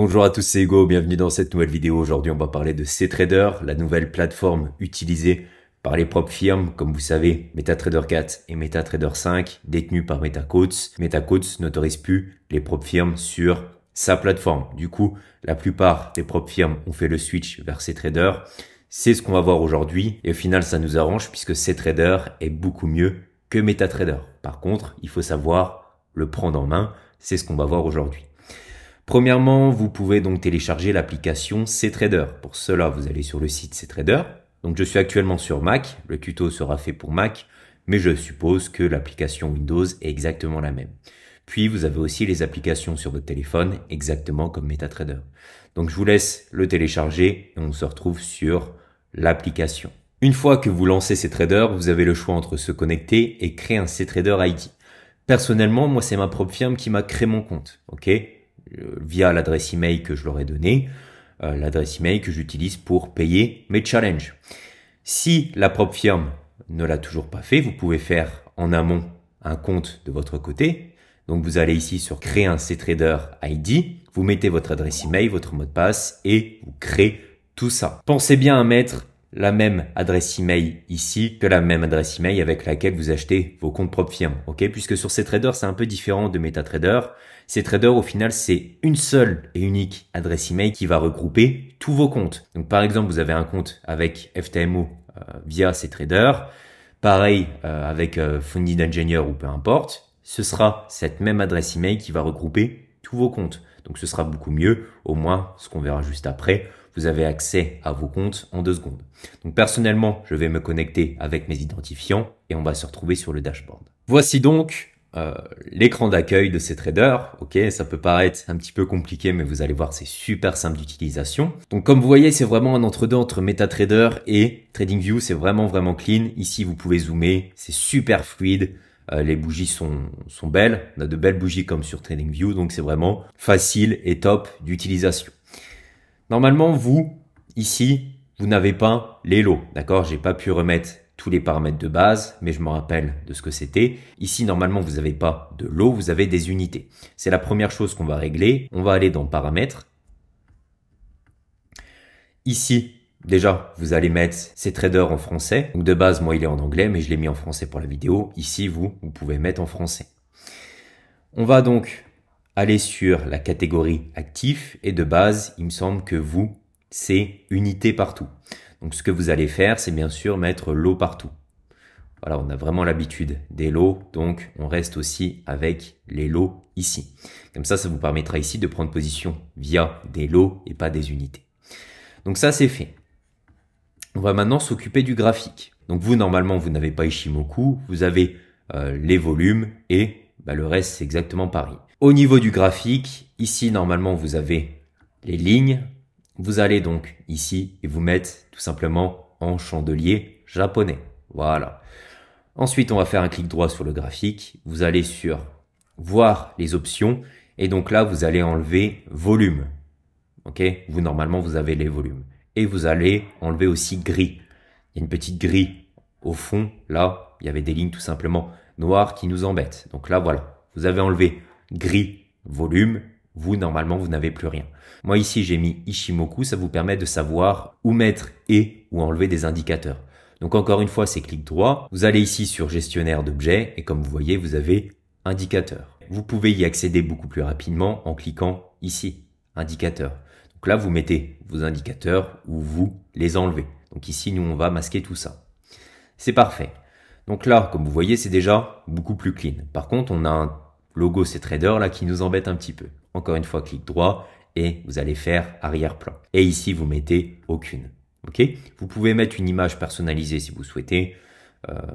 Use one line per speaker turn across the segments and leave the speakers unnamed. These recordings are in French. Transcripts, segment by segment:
Bonjour à tous, c'est Hugo, bienvenue dans cette nouvelle vidéo. Aujourd'hui, on va parler de CTrader, la nouvelle plateforme utilisée par les propres firmes, comme vous savez, MetaTrader 4 et MetaTrader 5, détenus par MetaQuotes. MetaQuotes n'autorise plus les propres firmes sur sa plateforme. Du coup, la plupart des propres firmes ont fait le switch vers CTrader. C'est ce qu'on va voir aujourd'hui et au final, ça nous arrange puisque CTrader est beaucoup mieux que MetaTrader. Par contre, il faut savoir le prendre en main. C'est ce qu'on va voir aujourd'hui. Premièrement, vous pouvez donc télécharger l'application CTrader. Pour cela, vous allez sur le site CTrader. Donc, je suis actuellement sur Mac. Le tuto sera fait pour Mac, mais je suppose que l'application Windows est exactement la même. Puis, vous avez aussi les applications sur votre téléphone, exactement comme MetaTrader. Donc, je vous laisse le télécharger et on se retrouve sur l'application. Une fois que vous lancez CTrader, vous avez le choix entre se connecter et créer un CTrader ID. Personnellement, moi, c'est ma propre firme qui m'a créé mon compte, ok, via l'adresse email que je leur ai donnée, l'adresse email que j'utilise pour payer mes challenges. Si la propre firme ne l'a toujours pas fait, vous pouvez faire en amont un compte de votre côté. Donc, vous allez ici sur créer un CTrader ID, vous mettez votre adresse email, votre mot de passe et vous créez tout ça. Pensez bien à mettre la même adresse email ici que la même adresse email avec laquelle vous achetez vos comptes propres firmes, ok? Puisque sur CTrader, c'est un peu différent de MetaTrader. CTrader, au final, c'est une seule et unique adresse email qui va regrouper tous vos comptes. Donc, par exemple, vous avez un compte avec FTMO via CTrader, pareil avec Funded Engineer ou peu importe. Ce sera cette même adresse email qui va regrouper tous vos comptes. Donc, ce sera beaucoup mieux. Au moins, ce qu'on verra juste après, vous avez accès à vos comptes en 2 secondes. Donc, personnellement, je vais me connecter avec mes identifiants et on va se retrouver sur le dashboard. Voici donc l'écran d'accueil de CTrader. Ok, ça peut paraître un petit peu compliqué, mais vous allez voir, c'est super simple d'utilisation. Donc, comme vous voyez, c'est vraiment un entre-deux entre MetaTrader et TradingView. C'est vraiment clean. Ici, vous pouvez zoomer. C'est super fluide. Les bougies sont belles. On a de belles bougies comme sur TradingView. Donc, c'est vraiment facile et top d'utilisation. Normalement, vous, ici, vous n'avez pas les lots, d'accord? J'ai pas pu remettre tous les paramètres de base, mais je me rappelle de ce que c'était. Ici, normalement, vous n'avez pas de lots, vous avez des unités. C'est la première chose qu'on va régler. On va aller dans paramètres. Ici, déjà, vous allez mettre CTrader en français. Donc, de base, moi, il est en anglais, mais je l'ai mis en français pour la vidéo. Ici, vous pouvez mettre en français. On va donc aller sur la catégorie actif et de base, il me semble que vous, c'est unité partout. Donc, ce que vous allez faire, c'est bien sûr mettre lot partout. Voilà, on a vraiment l'habitude des lots, donc on reste aussi avec les lots ici. Comme ça vous permettra ici de prendre position via des lots et pas des unités. Donc ça, c'est fait. On va maintenant s'occuper du graphique. Donc vous, normalement, vous n'avez pas Ishimoku, vous avez les volumes et le reste, c'est exactement pareil. Au niveau du graphique, ici, normalement, vous avez les lignes. Vous allez donc ici et vous mettre tout simplement en chandelier japonais. Voilà. Ensuite, on va faire un clic droit sur le graphique. Vous allez sur voir les options et donc là, vous allez enlever volume. Ok? Vous, normalement, vous avez les volumes. Et vous allez enlever aussi gris. Il y a une petite grille au fond. Là, il y avait des lignes tout simplement noires qui nous embêtent. Donc là, voilà. Vous avez enlevé gris, volume. Vous, normalement, vous n'avez plus rien. Moi, ici, j'ai mis Ishimoku. Ça vous permet de savoir où mettre et où enlever des indicateurs. Donc, encore une fois, c'est clic droit. Vous allez ici sur gestionnaire d'objets et comme vous voyez, vous avez indicateur. Vous pouvez y accéder beaucoup plus rapidement en cliquant ici, indicateur. Donc là, vous mettez vos indicateurs ou vous les enlevez. Donc ici, nous, on va masquer tout ça. C'est parfait. Donc là, comme vous voyez, c'est déjà beaucoup plus clean. Par contre, on a un logo CTrader là qui nous embête un petit peu. Encore une fois, clic droit et vous allez faire arrière-plan. Et ici, vous mettez aucune. Ok? Vous pouvez mettre une image personnalisée si vous souhaitez.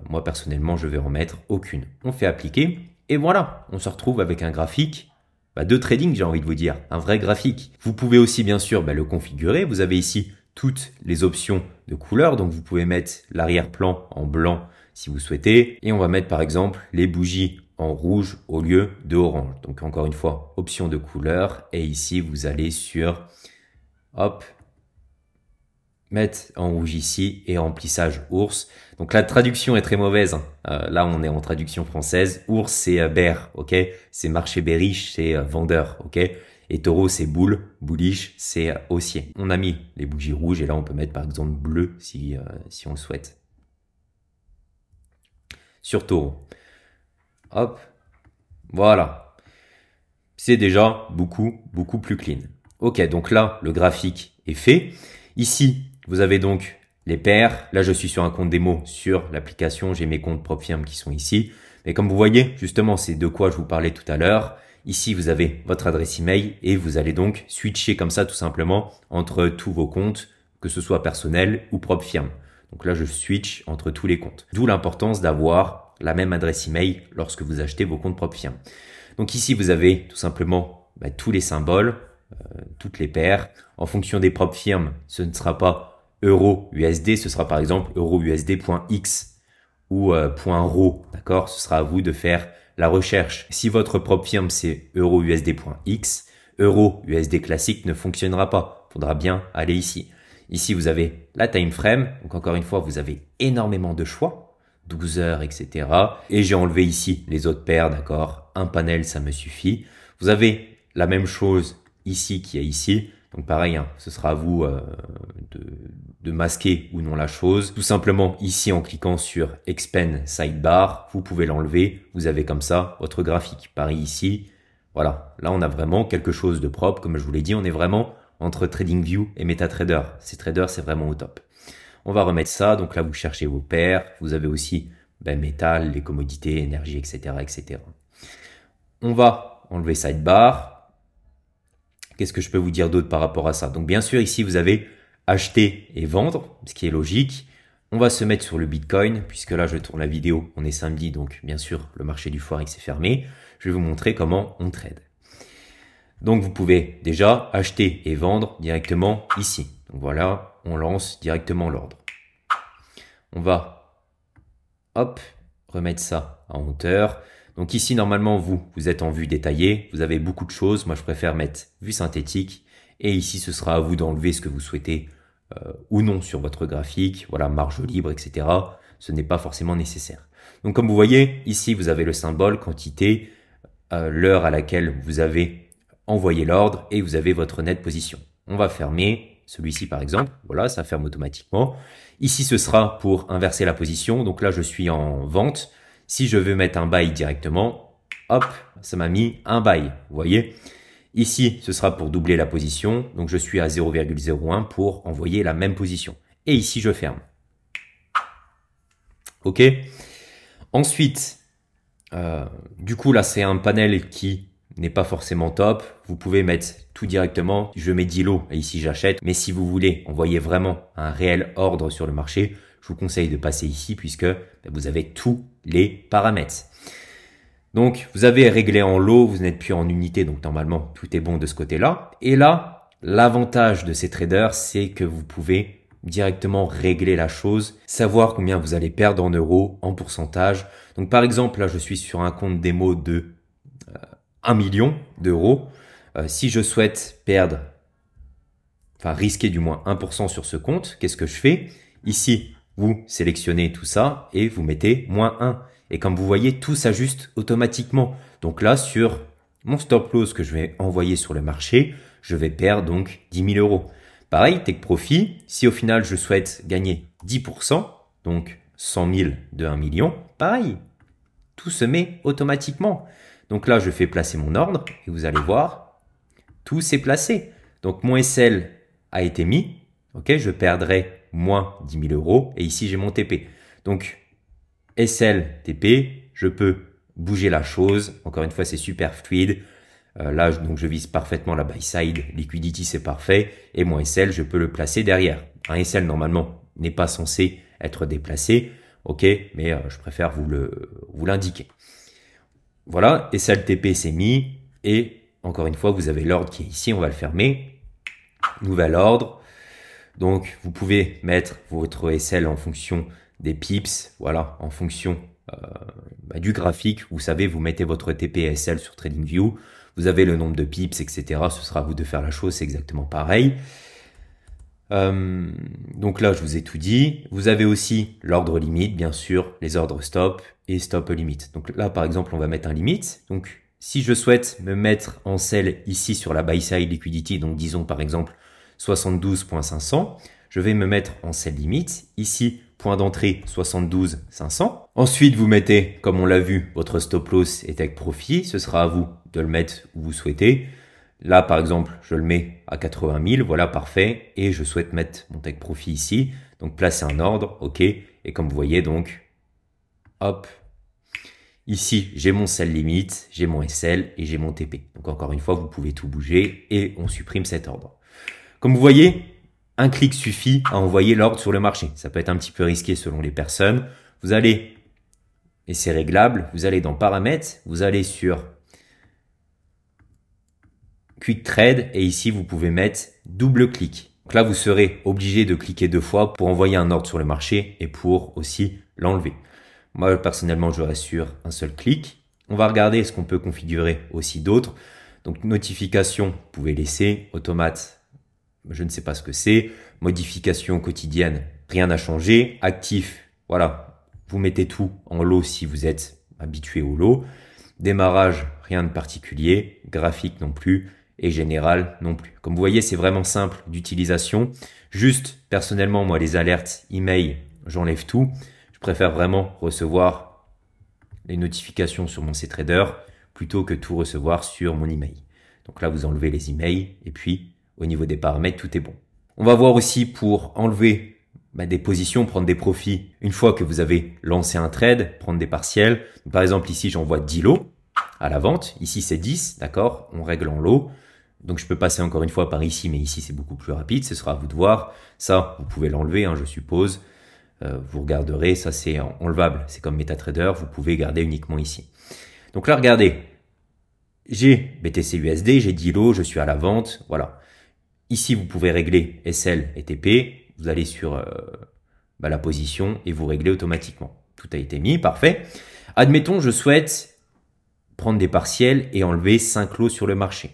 Moi, personnellement, je vais en mettre aucune. On fait appliquer et voilà, on se retrouve avec un graphique de trading, j'ai envie de vous dire, un vrai graphique. Vous pouvez aussi, bien sûr, le configurer. Vous avez ici toutes les options de couleurs. Donc, vous pouvez mettre l'arrière-plan en blanc si vous souhaitez. Et on va mettre, par exemple, les bougies en rouge au lieu de orange. Donc, encore une fois, option de couleur. Et ici, vous allez sur, hop, mettre en rouge ici et remplissage ours. Donc la traduction est très mauvaise. Là, on est en traduction française. Ours, c'est bear, ok? C'est marché bearish, c'est vendeur, ok? Et taureau, c'est boule, bullish, c'est haussier. On a mis les bougies rouges et là, on peut mettre par exemple bleu si on le souhaite. Sur taureau. Hop, voilà. C'est déjà beaucoup plus clean. Ok, donc là, le graphique est fait. Ici, vous avez donc les paires. Là, je suis sur un compte démo sur l'application. J'ai mes comptes PropFirm qui sont ici. Mais comme vous voyez, justement, c'est de quoi je vous parlais tout à l'heure. Ici, vous avez votre adresse email et vous allez donc switcher comme ça tout simplement entre tous vos comptes, que ce soit personnel ou PropFirm. Donc là, je switch entre tous les comptes. D'où l'importance d'avoir la même adresse email lorsque vous achetez vos comptes PropFirm. Donc ici, vous avez tout simplement tous les symboles, toutes les paires. En fonction des PropFirm, ce ne sera pas euro-USD, ce sera par exemple euro-USD.x ou .ro, d'accord? Ce sera à vous de faire la recherche. Si votre PropFirm c'est euro-USD.x, euro-USD classique ne fonctionnera pas. Il faudra bien aller ici. Ici, vous avez la time frame. Donc encore une fois, vous avez énormément de choix. 12 heures, etc. Et j'ai enlevé ici les autres paires, d'accord? Un panel, ça me suffit. Vous avez la même chose ici qui est ici. Donc pareil, hein, ce sera à vous de masquer ou non la chose. Tout simplement, ici, en cliquant sur Expand Sidebar, vous pouvez l'enlever. Vous avez comme ça votre graphique. Pareil ici. Voilà. Là, on a vraiment quelque chose de propre. Comme je vous l'ai dit, on est vraiment entre TradingView et MetaTrader. Ces traders, c'est vraiment au top. On va remettre ça. Donc là, vous cherchez vos paires. Vous avez aussi métal, les commodités, énergie, etc., etc. On va enlever Sidebar. Qu'est-ce que je peux vous dire d'autre par rapport à ça? Donc bien sûr, ici, vous avez acheter et vendre, ce qui est logique. On va se mettre sur le Bitcoin, puisque là, je tourne la vidéo. On est samedi, donc bien sûr, le marché du Forex est fermé. Je vais vous montrer comment on trade. Donc, vous pouvez déjà acheter et vendre directement ici. Donc voilà, on lance directement l'ordre. On va, hop, remettre ça en hauteur. Donc ici, normalement, vous êtes en vue détaillée. Vous avez beaucoup de choses. Moi, je préfère mettre vue synthétique. Et ici, ce sera à vous d'enlever ce que vous souhaitez ou non sur votre graphique. Voilà, marge libre, etc. Ce n'est pas forcément nécessaire. Donc, comme vous voyez, ici, vous avez le symbole, quantité, l'heure à laquelle vous avez envoyé l'ordre et vous avez votre net position. On va fermer celui-ci, par exemple. Voilà, ça ferme automatiquement. Ici, ce sera pour inverser la position. Donc là, je suis en vente. Si je veux mettre un buy directement, hop, ça m'a mis un buy. Vous voyez? Ici, ce sera pour doubler la position. Donc, je suis à 0,01 pour envoyer la même position. Et ici, je ferme. OK. Ensuite, du coup, là, c'est un panel qui n'est pas forcément top. Vous pouvez mettre tout directement. Je mets 10 lots et ici, j'achète. Mais si vous voulez envoyer vraiment un réel ordre sur le marché, je vous conseille de passer ici puisque vous avez tous les paramètres. Donc, vous avez réglé en lot, vous n'êtes plus en unité, donc normalement, tout est bon de ce côté-là. Et là, l'avantage de ces traders, c'est que vous pouvez directement régler la chose, savoir combien vous allez perdre en euros, en pourcentage. Donc, par exemple, là, je suis sur un compte démo de 1 million d'euros. Si je souhaite perdre, enfin risquer du moins 1% sur ce compte, qu'est-ce que je fais? Ici, vous sélectionnez tout ça et vous mettez moins 1. Et comme vous voyez, tout s'ajuste automatiquement. Donc là, sur mon stop loss que je vais envoyer sur le marché, je vais perdre donc 10 000 euros. Pareil, Take Profit, si au final je souhaite gagner 10%, donc 100 000 de 1 million, pareil, tout se met automatiquement. Donc là, je fais placer mon ordre et vous allez voir, tout s'est placé. Donc mon SL a été mis, ok, je perdrai moins 10 000 euros et ici j'ai mon TP. Donc SL, TP, je peux bouger la chose. Encore une fois, c'est super fluide. Là, donc je vise parfaitement la buy side. Liquidity, c'est parfait. Et mon SL, je peux le placer derrière. Un SL, normalement, n'est pas censé être déplacé. OK, mais je préfère vous l'indiquer. Voilà, SL, TP, c'est mis. Et encore une fois, vous avez l'ordre qui est ici. On va le fermer. Nouvel ordre. Donc, vous pouvez mettre votre SL en fonction des pips, voilà, en fonction du graphique. Vous savez, vous mettez votre TP/SL sur TradingView, vous avez le nombre de pips, etc. Ce sera à vous de faire la chose, c'est exactement pareil. Donc là, je vous ai tout dit. Vous avez aussi l'ordre limite, bien sûr, les ordres stop et stop limite. Donc là, par exemple, on va mettre un limite. Donc Si je souhaite me mettre en sell ici sur la buy side liquidity, donc disons par exemple 72.500, je vais me mettre en sell limit. Ici, point d'entrée 72.500. Ensuite, vous mettez, comme on l'a vu, votre stop loss et take profit. Ce sera à vous de le mettre où vous souhaitez. Là, par exemple, je le mets à 80 000. Voilà, parfait. Et je souhaite mettre mon take profit ici. Donc, placer un ordre. OK. Et comme vous voyez, donc, hop. Ici, j'ai mon sell limit, j'ai mon SL et j'ai mon TP. Donc, encore une fois, vous pouvez tout bouger et on supprime cet ordre. Comme vous voyez, un clic suffit à envoyer l'ordre sur le marché. Ça peut être un petit peu risqué selon les personnes. Vous allez, et c'est réglable, vous allez dans paramètres, vous allez sur Quick Trade et ici vous pouvez mettre double clic. Donc là vous serez obligé de cliquer 2 fois pour envoyer un ordre sur le marché et pour aussi l'enlever. Moi personnellement je reste sur un seul clic. On va regarder ce qu'on peut configurer aussi d'autres. Donc notification, vous pouvez laisser, automate. Je ne sais pas ce que c'est. Modification quotidienne, rien n'a changé. Actif, voilà, vous mettez tout en lot si vous êtes habitué au lot. Démarrage, rien de particulier. Graphique non plus. Et général non plus. Comme vous voyez, c'est vraiment simple d'utilisation. Juste, personnellement, moi, les alertes, email, j'enlève tout. Je préfère vraiment recevoir les notifications sur mon CTrader plutôt que tout recevoir sur mon email. Donc là, vous enlevez les emails et puis au niveau des paramètres, tout est bon. On va voir aussi pour enlever des positions, prendre des profits. Une fois que vous avez lancé un trade, prendre des partiels. Par exemple, ici, j'envoie 10 lots à la vente. Ici, c'est 10, d'accord? On règle en lot. Donc, je peux passer encore une fois par ici, mais ici, c'est beaucoup plus rapide. Ce sera à vous de voir. Ça, vous pouvez l'enlever, je suppose. Vous regarderez, ça, c'est enlevable. C'est comme MetaTrader, vous pouvez garder uniquement ici. Donc là, regardez. J'ai BTC USD, j'ai 10 lots, je suis à la vente, voilà. Ici, vous pouvez régler SL et TP. Vous allez sur la position et vous réglez automatiquement. Tout a été mis, parfait. Admettons, je souhaite prendre des partiels et enlever 5 lots sur le marché.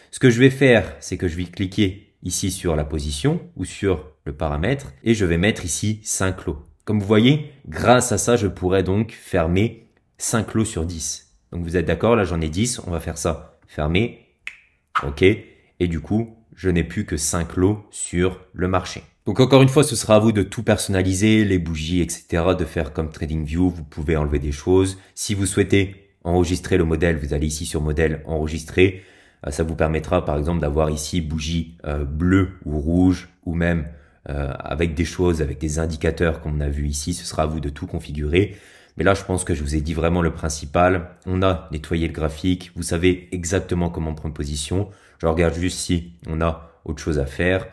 Ce que je vais faire, c'est que je vais cliquer ici sur la position ou sur le paramètre et je vais mettre ici 5 lots. Comme vous voyez, grâce à ça, je pourrais donc fermer 5 lots sur 10. Donc vous êtes d'accord, là j'en ai 10, on va faire ça. Fermer, OK. Et du coup, je n'ai plus que 5 lots sur le marché. Donc encore une fois, ce sera à vous de tout personnaliser, les bougies, etc. De faire comme TradingView, vous pouvez enlever des choses. Si vous souhaitez enregistrer le modèle, vous allez ici sur modèle, enregistrer. Ça vous permettra par exemple d'avoir ici bougie bleue ou rouge ou même avec des choses, avec des indicateurs comme on a vu ici. Ce sera à vous de tout configurer. Mais là, je pense que je vous ai dit vraiment le principal. On a nettoyé le graphique. Vous savez exactement comment prendre position. Je regarde juste si on a autre chose à faire.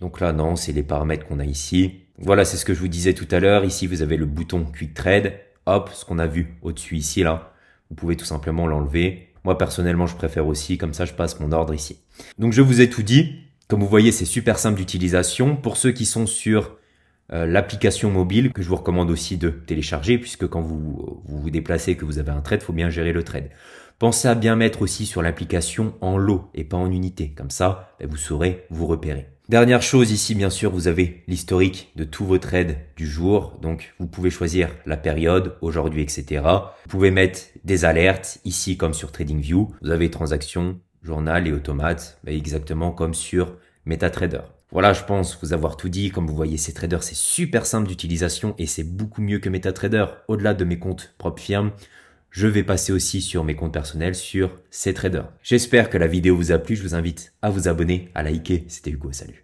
Donc là, non, c'est les paramètres qu'on a ici. Voilà, c'est ce que je vous disais tout à l'heure. Ici, vous avez le bouton Quick Trade. Hop, ce qu'on a vu au-dessus ici, là. Vous pouvez tout simplement l'enlever. Moi, personnellement, je préfère aussi. Comme ça, je passe mon ordre ici. Donc, je vous ai tout dit. Comme vous voyez, c'est super simple d'utilisation. Pour ceux qui sont sur l'application mobile, que je vous recommande aussi de télécharger, puisque quand vous déplacez, que vous avez un trade, il faut bien gérer le trade. Pensez à bien mettre aussi sur l'application en lot et pas en unité. Comme ça, vous saurez vous repérer. Dernière chose ici, bien sûr, vous avez l'historique de tous vos trades du jour. Donc, vous pouvez choisir la période, aujourd'hui, etc. Vous pouvez mettre des alertes ici comme sur TradingView. Vous avez transactions, journal et automate, exactement comme sur MetaTrader. Voilà, je pense vous avoir tout dit. Comme vous voyez, CTrader, c'est super simple d'utilisation et c'est beaucoup mieux que MetaTrader. Au-delà de mes comptes propres firmes, je vais passer aussi sur mes comptes personnels sur CTrader. J'espère que la vidéo vous a plu. Je vous invite à vous abonner, à liker. C'était Hugo, salut.